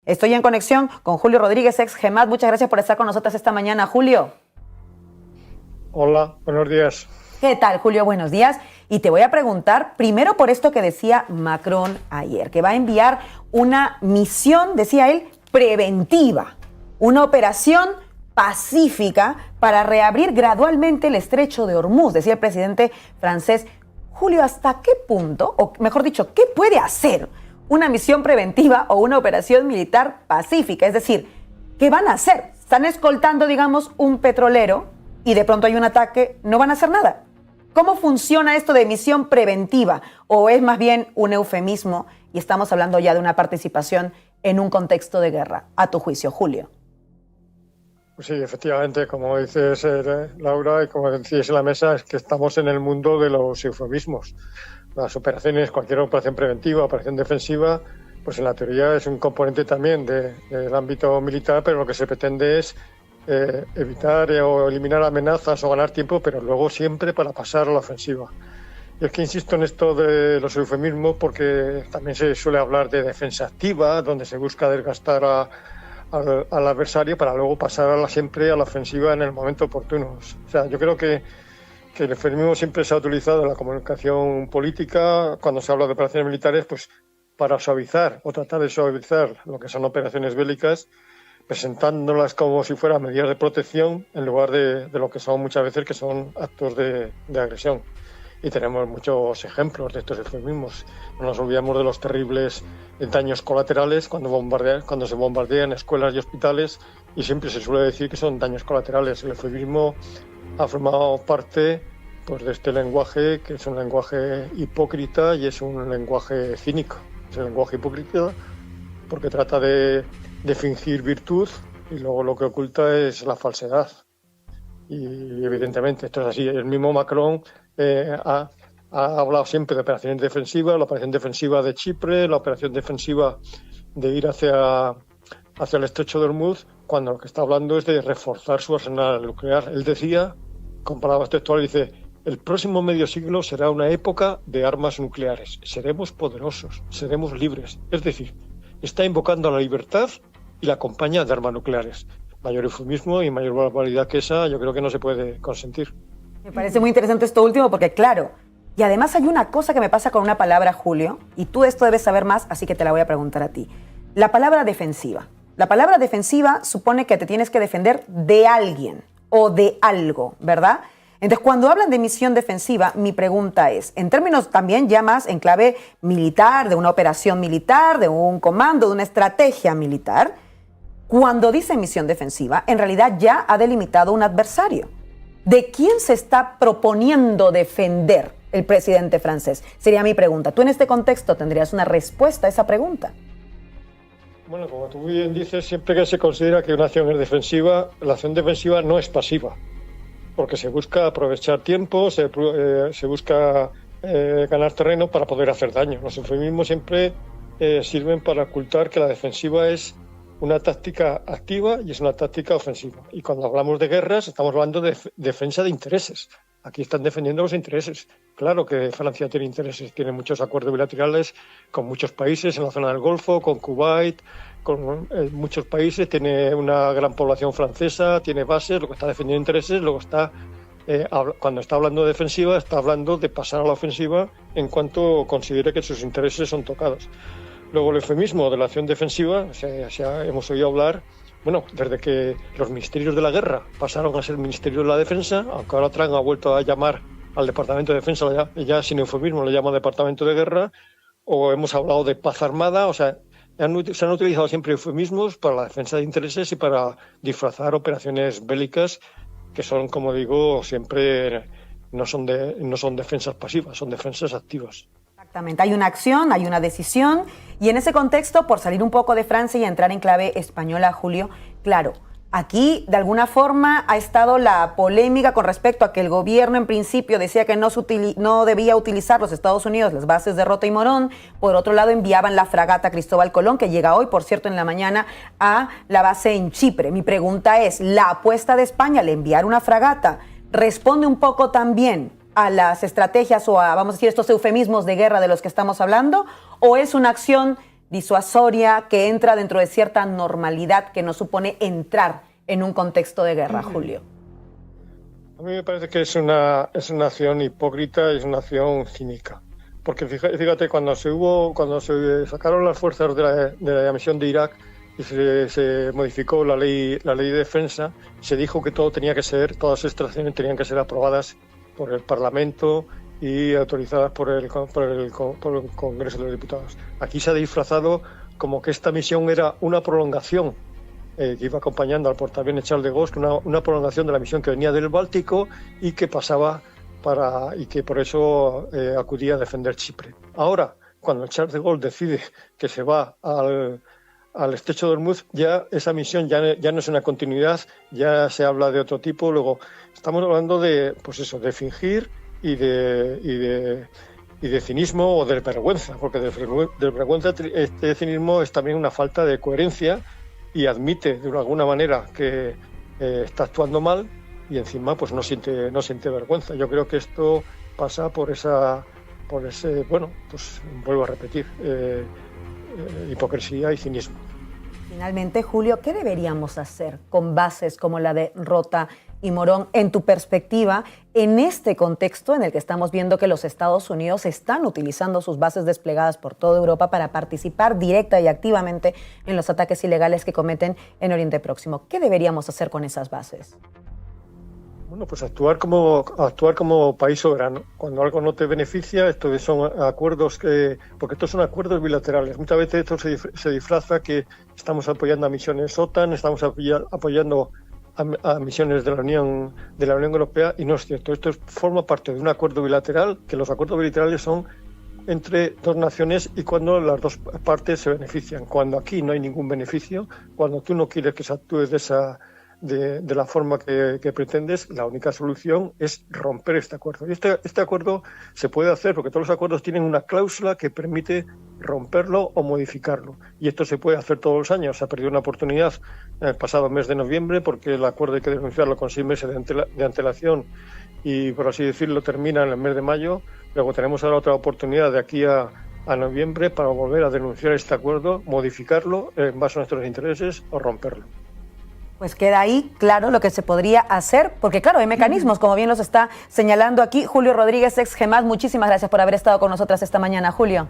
Estoy en conexión con Julio Rodríguez, ex GEMAT. Muchas gracias por estar con nosotros esta mañana, Julio. Hola, buenos días. ¿Qué tal, Julio? Buenos días. Y te voy a preguntar primero por esto que decía Macron ayer, que va a enviar una misión, decía él, preventiva, una operación pacífica para reabrir gradualmente el estrecho de Hormuz, decía el presidente francés. Julio, ¿hasta qué punto, o mejor dicho, qué puede hacer una misión preventiva o una operación militar pacífica? Es decir, ¿qué van a hacer? Están escoltando, digamos, un petrolero y de pronto hay un ataque, no van a hacer nada. ¿Cómo funciona esto de misión preventiva? ¿O es más bien un eufemismo y estamos hablando ya de una participación en un contexto de guerra, a tu juicio, Julio? Pues sí, efectivamente, como dices, Laura, y como decís en la mesa, es que estamos en el mundo de los eufemismos. Las operaciones, cualquier operación preventiva, operación defensiva, pues en la teoría es un componente también del ámbito militar, pero lo que se pretende es evitar o eliminar amenazas o ganar tiempo, pero luego siempre para pasar a la ofensiva. Y es que insisto en esto de los eufemismos porque también se suele hablar de defensa activa, donde se busca desgastar al adversario para luego pasar siempre a la ofensiva en el momento oportuno. O sea, yo creo que el eufemismo siempre se ha utilizado en la comunicación política cuando se habla de operaciones militares, pues para suavizar o tratar de suavizar lo que son operaciones bélicas, presentándolas como si fueran medidas de protección en lugar de lo que son muchas veces, que son actos de agresión. Y tenemos muchos ejemplos de estos eufemismos. No nos olvidamos de los terribles daños colaterales cuando se bombardean escuelas y hospitales, y siempre se suele decir que son daños colaterales. El eufemismo ha formado parte, pues, de este lenguaje, que es un lenguaje hipócrita y es un lenguaje cínico. Es un lenguaje hipócrita porque trata de fingir virtud y luego lo que oculta es la falsedad. Y evidentemente esto es así. El mismo Macron ha hablado siempre de operaciones defensivas, la operación defensiva de Chipre, la operación defensiva de ir hacia el estrecho de Hormuz, cuando lo que está hablando es de reforzar su arsenal nuclear. Él decía, con palabras textuales, dice: el próximo medio siglo será una época de armas nucleares. Seremos poderosos, seremos libres. Es decir, está invocando a la libertad y la acompaña de armas nucleares. Mayor eufemismo y mayor barbaridad que esa, yo creo que no se puede consentir. Me parece muy interesante esto último porque, claro, y además hay una cosa que me pasa con una palabra, Julio, y tú esto debes saber más, así que te la voy a preguntar a ti. La palabra defensiva. La palabra defensiva supone que te tienes que defender de alguien o de algo, ¿verdad? Entonces, cuando hablan de misión defensiva, mi pregunta es, en términos también ya más en clave militar, de una operación militar, de un comando, de una estrategia militar, cuando dice misión defensiva, en realidad ya ha delimitado un adversario. ¿De quién se está proponiendo defender el presidente francés? Sería mi pregunta. ¿Tú en este contexto tendrías una respuesta a esa pregunta? Bueno, como tú bien dices, siempre que se considera que una acción es defensiva, la acción defensiva no es pasiva, porque se busca aprovechar tiempo, se busca ganar terreno para poder hacer daño. Los eufemismos siempre sirven para ocultar que la defensiva es una táctica activa y es una táctica ofensiva. Y cuando hablamos de guerras, estamos hablando de defensa de intereses. Aquí están defendiendo los intereses. Claro que Francia tiene intereses, tiene muchos acuerdos bilaterales con muchos países en la zona del Golfo, con Kuwait, con muchos países, tiene una gran población francesa, tiene bases, lo que está defendiendo intereses, luego está, cuando está hablando de defensiva, está hablando de pasar a la ofensiva en cuanto considere que sus intereses son tocados. Luego el eufemismo de la acción defensiva, hemos oído hablar, bueno, desde que los ministerios de la guerra pasaron a ser ministerios de la defensa, aunque ahora Trump ha vuelto a llamar al Departamento de Defensa, ya sin eufemismo le llama Departamento de Guerra, o hemos hablado de paz armada, o sea, se han utilizado siempre eufemismos para la defensa de intereses y para disfrazar operaciones bélicas que son, como digo, siempre no son defensas pasivas, son defensas activas. Exactamente, hay una acción, hay una decisión, y en ese contexto, por salir un poco de Francia y entrar en clave española, Julio, claro, aquí de alguna forma ha estado la polémica con respecto a que el gobierno en principio decía que no debía utilizar los Estados Unidos las bases de Rota y Morón. Por otro lado, enviaban la fragata Cristóbal Colón, que llega hoy, por cierto, en la mañana, a la base en Chipre. Mi pregunta es, ¿la apuesta de España al enviar una fragata responde un poco también a las estrategias o a, vamos a decir, estos eufemismos de guerra de los que estamos hablando, o es una acción disuasoria, que entra dentro de cierta normalidad que no supone entrar en un contexto de guerra, Julio? A mí me parece que es una acción hipócrita, es una acción cínica. Porque fíjate, cuando se sacaron las fuerzas de la misión de Irak y se modificó la ley de defensa, se dijo que todas estas acciones tenían que ser aprobadas por el Parlamento y autorizadas por el Congreso de los Diputados. Aquí se ha disfrazado como que esta misión era una prolongación que iba acompañando al portaaviones Charles de Gaulle, una prolongación de la misión que venía del Báltico y que pasaba y que por eso acudía a defender Chipre. Ahora, cuando Charles de Gaulle decide que se va al estrecho de Hormuz, ya esa misión ya no es una continuidad, ya se habla de otro tipo. Luego, estamos hablando de fingir y de cinismo o de vergüenza, porque de vergüenza este cinismo es también una falta de coherencia y admite de alguna manera que está actuando mal y encima pues no siente vergüenza. Yo creo que esto pasa por ese, bueno, pues vuelvo a repetir, hipocresía y cinismo. Finalmente, Julio, ¿qué deberíamos hacer con bases como la de Rota y Morón, en tu perspectiva, en este contexto en el que estamos viendo que los Estados Unidos están utilizando sus bases desplegadas por toda Europa para participar directa y activamente en los ataques ilegales que cometen en Oriente Próximo? ¿Qué deberíamos hacer con esas bases? Bueno, pues actuar como país soberano. Cuando algo no te beneficia, estos son acuerdos porque estos son acuerdos bilaterales. Muchas veces esto se disfraza que estamos apoyando a misiones OTAN, estamos apoyando a misiones de la Unión Europea, y no es cierto. Esto forma parte de un acuerdo bilateral, que los acuerdos bilaterales son entre dos naciones y cuando las dos partes se benefician. Cuando aquí no hay ningún beneficio, cuando tú no quieres que se actúe de la forma que pretendes, la única solución es romper este acuerdo. Y este acuerdo se puede hacer porque todos los acuerdos tienen una cláusula que permite romperlo o modificarlo. Y esto se puede hacer todos los años. Se ha perdido una oportunidad en el pasado mes de noviembre porque el acuerdo hay que denunciarlo con 6 meses de antelación y, por así decirlo, termina en el mes de mayo. Luego tenemos ahora otra oportunidad de aquí a noviembre para volver a denunciar este acuerdo, modificarlo en base a nuestros intereses o romperlo. Pues queda ahí claro lo que se podría hacer, porque claro, hay mecanismos, como bien los está señalando aquí Julio Rodríguez, ex GEMAT. Muchísimas gracias por haber estado con nosotras esta mañana, Julio.